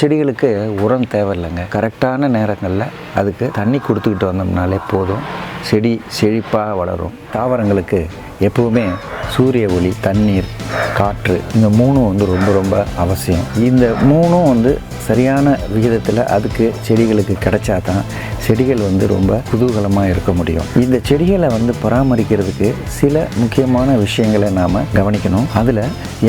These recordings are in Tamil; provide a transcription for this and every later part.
செடிகளுக்கு உரம் தேவையில்லைங்க. கரெக்டான நேரங்களில் அதுக்கு தண்ணி கொடுத்துக்கிட்டு வந்தோம்னாலே போதும், செடி செழிப்பாக வளரும். தாவரங்களுக்கு எப்போவுமே சூரிய ஒளி, தண்ணீர், காற்று இந்த மூணும் ரொம்ப ரொம்ப அவசியம். இந்த மூணும் சரியான விகிதத்தில் அதுக்கு செடிகளுக்கு கிடைச்சா தான் செடிகள் ரொம்ப குதூகலமாக இருக்க முடியும். இந்த செடிகளை பராமரிக்கிறதுக்கு சில முக்கியமான விஷயங்களை நாம் கவனிக்கணும். அதில்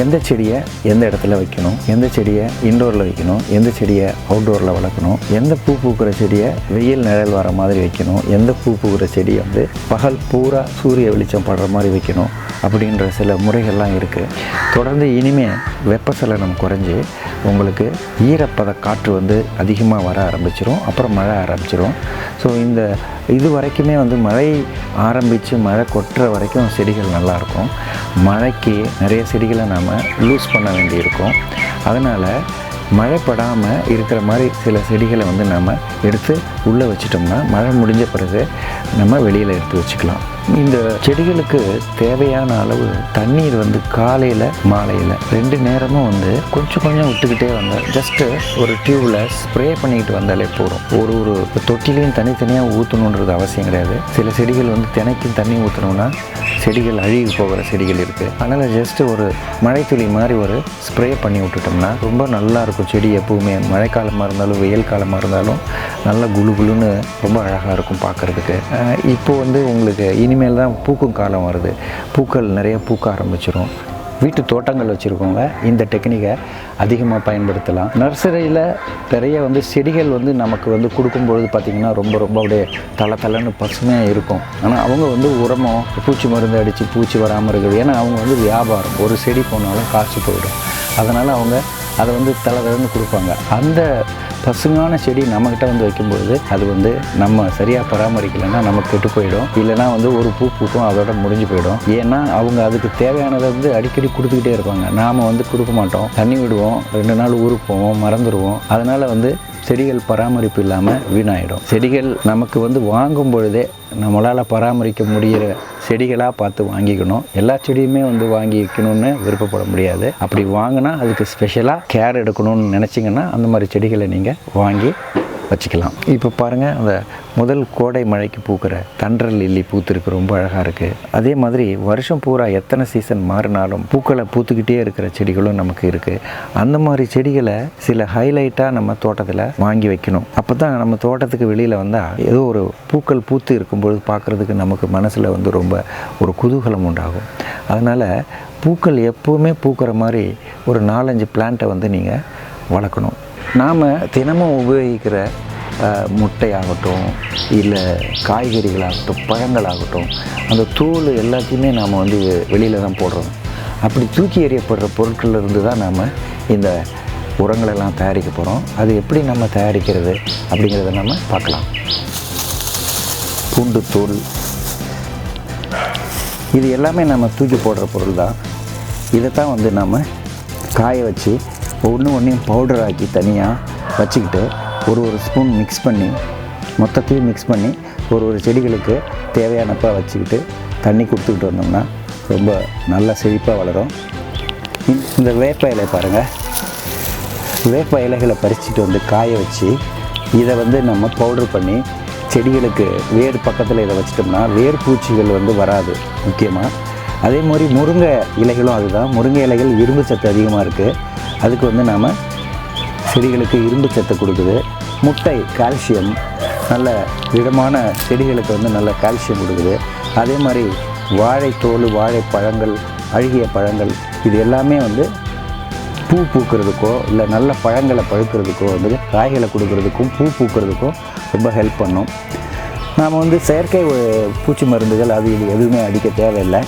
எந்த செடியை எந்த இடத்துல வைக்கணும், எந்த செடியை இன்டோரில் வைக்கணும், எந்த செடியை அவுட்டோரில் வளர்க்கணும், எந்த பூ பூக்கிற செடியை வெயில் நிழல் வர மாதிரி வைக்கணும், எந்த பூ பூக்கிற செடியை பகல் பூரா சூரிய வெளிச்சம் படுற மாதிரி வைக்கணும் அப்படின்ற சில முறைகள்லாம் இருக்குது. தொடர்ந்து இனிமேல் வெப்பசலனம் குறைஞ்சி உங்களுக்கு ஈரப்பத காற்று அதிகமாக வர ஆரம்பிச்சிடும். அப்புறம் மழை ஆரம்பிச்சிடும். ஸோ இது வரைக்குமே மழை ஆரம்பித்து மழை கொட்டுற வரைக்கும் செடிகள் நல்லாயிருக்கும். மழைக்கு நிறைய செடிகளை நாம் லூஸ் பண்ண வேண்டியிருக்கும். அதனால் மழைப்படாமல் இருக்கிற மாதிரி சில செடிகளை நாம் எடுத்து உள்ளே வச்சிட்டோம்னா மழை முடிஞ்ச பிறகு நம்ம வெளியில் எடுத்து வச்சுக்கலாம். இந்த செடிகளுக்கு தேவையான அளவு தண்ணீர் காலையில் மாலையில் 2 நேரமும் கொஞ்சம் கொஞ்சம் விட்டுக்கிட்டே ஜஸ்ட்டு ஒரு டியூப்பில் ஸ்ப்ரே பண்ணிக்கிட்டு வந்தாலே போதும். ஒரு தொட்டிலையும் தனித்தனியாக ஊற்றணுன்றது அவசியம் கிடையாது. சில செடிகள் தினைக்கும் தண்ணி ஊற்றணுன்னா செடிகள் அழுகி போகிற செடிகள் இருக்குது. அதனால் ஜஸ்ட்டு ஒரு மழைத்துளி மாதிரி ஒரு ஸ்ப்ரே பண்ணி விட்டுட்டோம்னா ரொம்ப நல்லாயிருக்கும். செடி எப்பவுமே மழைக்காலமாக இருந்தாலும் வெயில் காலமாக இருந்தாலும் நல்லா குளு குளுன்னு ரொம்ப அழகாக இருக்கும் பார்க்குறதுக்கு. இப்போது உங்களுக்கு இனிமேல் தான் பூக்கும் காலம் வருது. பூக்கள் நிறைய பூக்க ஆரம்பிச்சிடும். வீட்டு தோட்டங்கள் வச்சுருக்கோங்க இந்த டெக்னிக்கை அதிகமாக பயன்படுத்தலாம். நர்சரியில் நிறைய செடிகள் நமக்கு கொடுக்கும்பொழுது பார்த்திங்கன்னா ரொம்ப ரொம்ப அப்படியே தளன்னு பசுமையாக இருக்கும். ஆனால் அவங்க உரமோ பூச்சி மருந்து அடித்து பூச்சி வராமல் இருக்குது. ஏன்னா அவங்க வியாபாரம், ஒரு செடி போனாலும் காய்ச்சி போயிடும். அதனால் அவங்க அதை தளன்னு கொடுப்பாங்க. அந்த பசுமையான செடி நம்மக்கிட்ட வைக்கும்பொழுது அது நம்ம சரியாக பராமரிக்கலைன்னா நமக்கு கெட்டு போயிடும். இல்லைனா ஒரு பூ பூக்கும், அதோட முடிஞ்சு போயிடும். ஏன்னா அவங்க அதுக்கு தேவையானதை அடிக்கடி கொடுத்துக்கிட்டே இருப்பாங்க. நாம் கொடுக்க மாட்டோம், தண்ணி விடுவோம், 2 நாள் ஊருக்கு போவோம், மறந்துடுவோம். அதனால் செடிகள் பராமரிப்பு இல்லாமல் வீணாயிடும். செடிகள் நமக்கு வாங்கும் பொழுதே நம்மளால் பராமரிக்க முடிகிற செடிகளாக பார்த்து வாங்கிக்கணும். எல்லா செடியுமே வாங்கி வைக்கணும்னு விருப்பப்பட முடியாது. அப்படி வாங்கினா அதுக்கு ஸ்பெஷலாக கேர் எடுக்கணும்னு நினச்சிங்கன்னா அந்த மாதிரி செடிகளை நீங்கள் வாங்கி வச்சுக்கலாம். இப்போ பாருங்கள், அந்த முதல் கோடை மழைக்கு பூக்கிற தண்டல் லில்லி பூத்திருக்கு, ரொம்ப அழகாக இருக்குது. அதே மாதிரி வருஷம் பூரா எத்தனை சீசன் மாறினாலும் பூக்களை பூத்துக்கிட்டே இருக்கிற செடிகளும் நமக்கு இருக்குது. அந்த மாதிரி செடிகளை சில ஹைலைட்டாக நம்ம தோட்டத்தில் வாங்கி வைக்கணும். அப்போ தான் நம்ம தோட்டத்துக்கு வெளியில் வந்தால் ஏதோ ஒரு பூக்கள் பூத்து இருக்கும்பொழுது பார்க்குறதுக்கு நமக்கு மனசில் ரொம்ப ஒரு குதூகலம் உண்டாகும். அதனால் பூக்கள் எப்போவுமே பூக்கிற மாதிரி ஒரு 4-5 பிளான்ட்டை நீங்கள் வளர்க்கணும். நாம் தினமும் உபயோகிக்கிற முட்டையாகட்டும், இல்லை காய்கறிகளாகட்டும், பழங்களாகட்டும், அந்த தோல் எல்லாத்தையுமே நாம் வெளியில் தான் போடுறோம். அப்படி தூக்கி எறியப்படுற பொருட்கள்லேருந்து தான் நாம் இந்த உரங்களெல்லாம் தயாரிக்க போகிறோம். அது எப்படி நம்ம தயாரிக்கிறது அப்படிங்கிறத நம்ம பார்க்கலாம். பூண்டு தோல், இது எல்லாமே நம்ம தூக்கி போடுற பொருள் தான். இதை தான் நாம் காய வச்சு ஒன்றையும் பவுடர் ஆக்கி தனியாக வச்சுக்கிட்டு ஒரு ஸ்பூன் மிக்ஸ் பண்ணி, மொத்தத்தையும் மிக்ஸ் பண்ணி ஒரு செடிகளுக்கு தேவையானப்போ வச்சுக்கிட்டு தண்ணி கொடுத்துக்கிட்டு வந்தோம்னா ரொம்ப நல்லா செழிப்பாக வளரும். இந்த வேப்ப இலை பாருங்கள், வேப்ப இலைகளை பறிச்சுட்டு காய வச்சு இதை நம்ம பவுடர் பண்ணி செடிகளுக்கு வேர் பக்கத்தில் இதை வச்சிட்டோம்னா வேர் பூச்சிகள் வராது முக்கியமாக. அதே மாதிரி முருங்கை இலைகளும் அதுதான். முருங்கை இலைகள் இரும்பு சத்து அதிகமாக இருக்குது. அதுக்கு நாம் செடிகளுக்கு இரும்பு சத்து கொடுக்குது. முட்டை கால்சியம், நல்ல திடமான செடிகளுக்கு நல்ல கால்சியம் கொடுக்குது. அதே மாதிரி வாழைத்தோல், வாழைப்பழங்கள், அழுகிய பழங்கள், இது எல்லாமே பூ பூக்கிறதுக்கோ இல்லை நல்ல பழங்களை பழுக்கிறதுக்கோ காய்களை கொடுக்கறதுக்கும் பூ பூக்கிறதுக்கும் ரொம்ப ஹெல்ப் பண்ணும். நாம் செயற்கை பூச்சி மருந்துகள் அது இது எதுவுமே அடிக்க தேவையில்லை.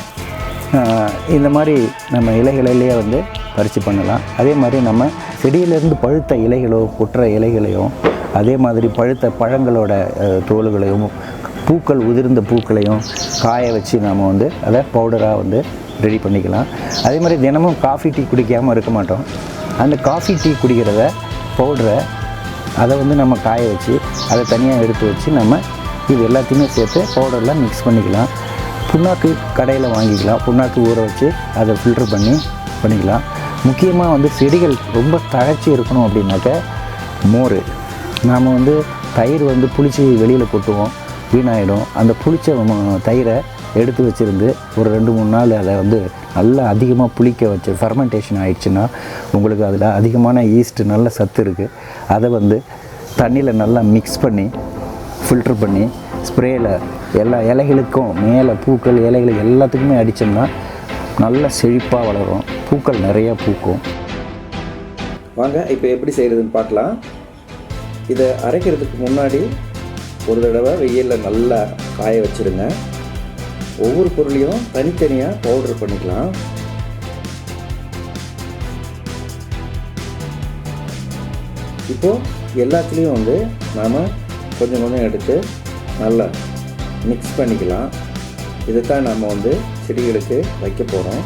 இந்த மாதிரி நம்ம இலைகளிலேயே பறித்து பண்ணலாம். அதே மாதிரி நம்ம செடியிலேருந்து பழுத்த இலைகளோ கொட்டுற இலைகளையும், அதே மாதிரி பழுத்த பழங்களோட தோல்களையும், பூக்கள் உதிர்ந்த பூக்களையும் காய வச்சு நாம் அதை பவுடராக ரெடி பண்ணிக்கலாம். அதே மாதிரி தினமும் காஃபி டீ குடிக்காமல் இருக்க மாட்டோம். அந்த காஃபி டீ குடிக்கிறத பவுடரை அதை நம்ம காய வச்சு அதை தனியாக எடுத்து வச்சு நம்ம இது எல்லாத்தையுமே சேர்த்து பவுடரில் மிக்ஸ் பண்ணிக்கலாம். புண்ணாக்கு கடையில் வாங்கிக்கலாம். புண்ணாக்கு ஊற வச்சு அதை ஃபில்ட்ரு பண்ணிக்கலாம். முக்கியமாக செடிகள் ரொம்ப தழைச்சி இருக்கணும் அப்படின்னாக்க மோர். நாம் வந்து தயிர் வந்து புளிச்சு வெளியில் கொட்டுவோம், வீணாயிடும். அந்த புளிச்ச தயிரை எடுத்து வச்சுருந்து ஒரு 2-3 நாள் அதை வந்து நல்லா அதிகமாக புளிக்க வச்சு ஃபெர்மெண்டேஷன் ஆகிடுச்சுன்னா உங்களுக்கு அதில் அதிகமான ஈஸ்ட்டு நல்ல சத்து இருக்குது. அதை வந்து தண்ணியில் நல்லா மிக்ஸ் பண்ணி ஃபில்ட்ரு பண்ணி ஸ்ப்ரேயில் எல்லா இலைகளுக்கும் மேலே பூக்கள் இலைகளுக்கு எல்லாத்துக்குமே அடித்தோம்னா நல்ல செழிப்பாக வளரும், பூக்கள் நிறையா பூக்கும். வாங்க இப்போ எப்படி செய்கிறதுன்னு பார்க்கலாம். இதை அரைக்கிறதுக்கு முன்னாடி ஒரு தடவை வெயிலில் நல்லா காய வச்சுருங்க. ஒவ்வொரு பொருளையும் தனித்தனியாக பவுடர் பண்ணிக்கலாம். இப்போது எல்லாத்துலேயும் வந்து நாம் கொஞ்சம் கொஞ்சம் எடுத்து நல்லா மிக்ஸ் பண்ணிக்கலாம். இதைத்தான் நம்ம வந்து செடிகளுக்கு வைக்க போகிறோம்.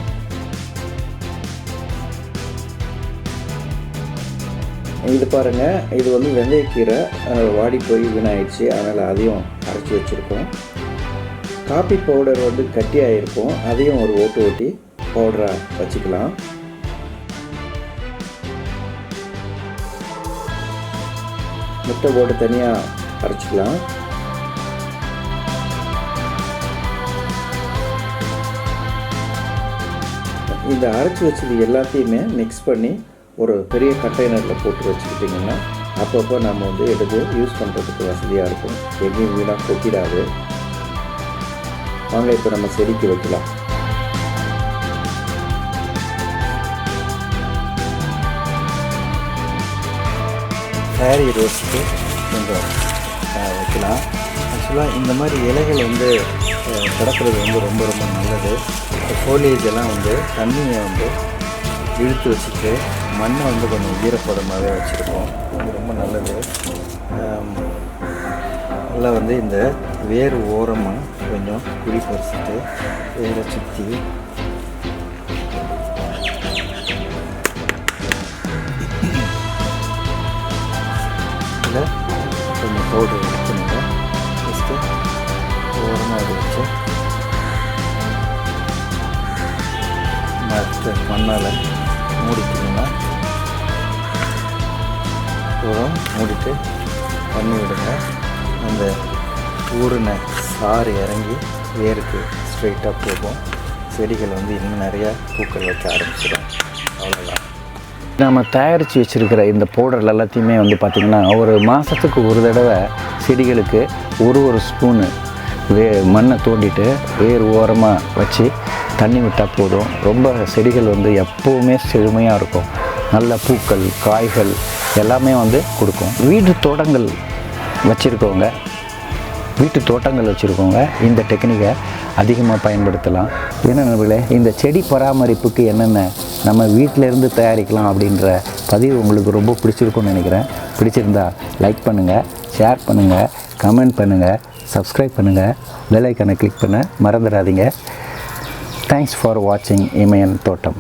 இது பாருங்கள், இது வந்து வெந்தயக்கீரை வாடி போய் வீணாயிடுச்சு, அதனால் அதையும் அரைச்சி வச்சுருக்கோம். காப்பி பவுடர் வந்து கட்டியாக இருக்கும், அதையும் ஒரு ஓட்டி பவுடராக வச்சுக்கலாம். முட்டை போட்டு தனியாக அரைச்சிக்கலாம். இந்த அரைச்சி வச்சது எல்லாத்தையுமே மிக்ஸ் பண்ணி ஒரு பெரிய கண்டெய்னரில் போட்டு வச்சுக்கிட்டிங்கன்னா அப்பப்போ நம்ம வந்து எடுத்து யூஸ் பண்ணுறதுக்கு வசதியாக இருக்கும், எங்கேயும் வீணாக கொட்டிடாது. வாங்க இப்போ நம்ம செடிக்கு வைக்கலாம். சாரி ரோஸுக்கு கொஞ்சம் வைக்கலாம். ஆக்சுவலாக இந்த மாதிரி இலைகள் வந்து கிடக்கிறது வந்து ரொம்ப ரொம்ப நல்லது. ஃபோலியேஜ் எல்லாம் வந்து தண்ணியை வந்து இழுத்து வச்சுட்டு மண்ணை வந்து கொஞ்சம் ஈரப்பதமாகவே வச்சுருக்கோம், இது ரொம்ப நல்லது. நல்லா வந்து இந்த வேர் ஓரமாக கொஞ்சம் குழி பறிச்சுட்டு வேரை சுற்றி இதில் கொஞ்சம் பவுடர் எடுத்துனுங்க. ஃபஸ்ட்டு ஓரமாக அது வச்சு மண்ணால் மூடிட்டிங்கன்னா பூரம் மூடிட்டு தண்ணி விடுங்க. அந்த ஊறின சாறு இறங்கி வேருக்கு ஸ்ட்ரெயிட்டாக போகும். செடிகள் வந்து இன்னும் நிறையா பூக்கள் வைக்க ஆரம்பிச்சிடும். அவ்வளோதான். நம்ம தயாரித்து வச்சுருக்கிற இந்த பவுடர் எல்லாத்தையுமே வந்து பார்த்திங்கன்னா ஒரு மாதத்துக்கு ஒரு தடவை செடிகளுக்கு ஒரு ஸ்பூனு மண்ணை தோண்டிட்டு வேர் ஓரமாக வச்சு தண்ணி விட்டால் போதும். ரொம்ப செடிகள் வந்து எப்போவுமே செழுமையாக இருக்கும், நல்ல பூக்கள் காய்கள் எல்லாமே வந்து கொடுக்கும். வீட்டு தோட்டங்கள் வச்சுருக்கவங்க இந்த டெக்னிக்கை அதிகமாக பயன்படுத்தலாம். ஏன்னா நம்மளே இந்த செடி பராமரிப்புக்கு என்னென்ன நம்ம வீட்டிலேருந்து தயாரிக்கலாம் அப்படின்ற பதிவு உங்களுக்கு ரொம்ப பிடிச்சிருக்குன்னு நினைக்கிறேன். பிடிச்சிருந்தா லைக் பண்ணுங்கள், ஷேர் பண்ணுங்கள், கமெண்ட் பண்ணுங்கள், சப்ஸ்கிரைப் பண்ணுங்கள், பெல் ஐக்கானை கிளிக் பண்ண மறந்துடாதீங்க. தேங்க்ஸ் ஃபார் வாட்சிங் இமயன் தோட்டம்.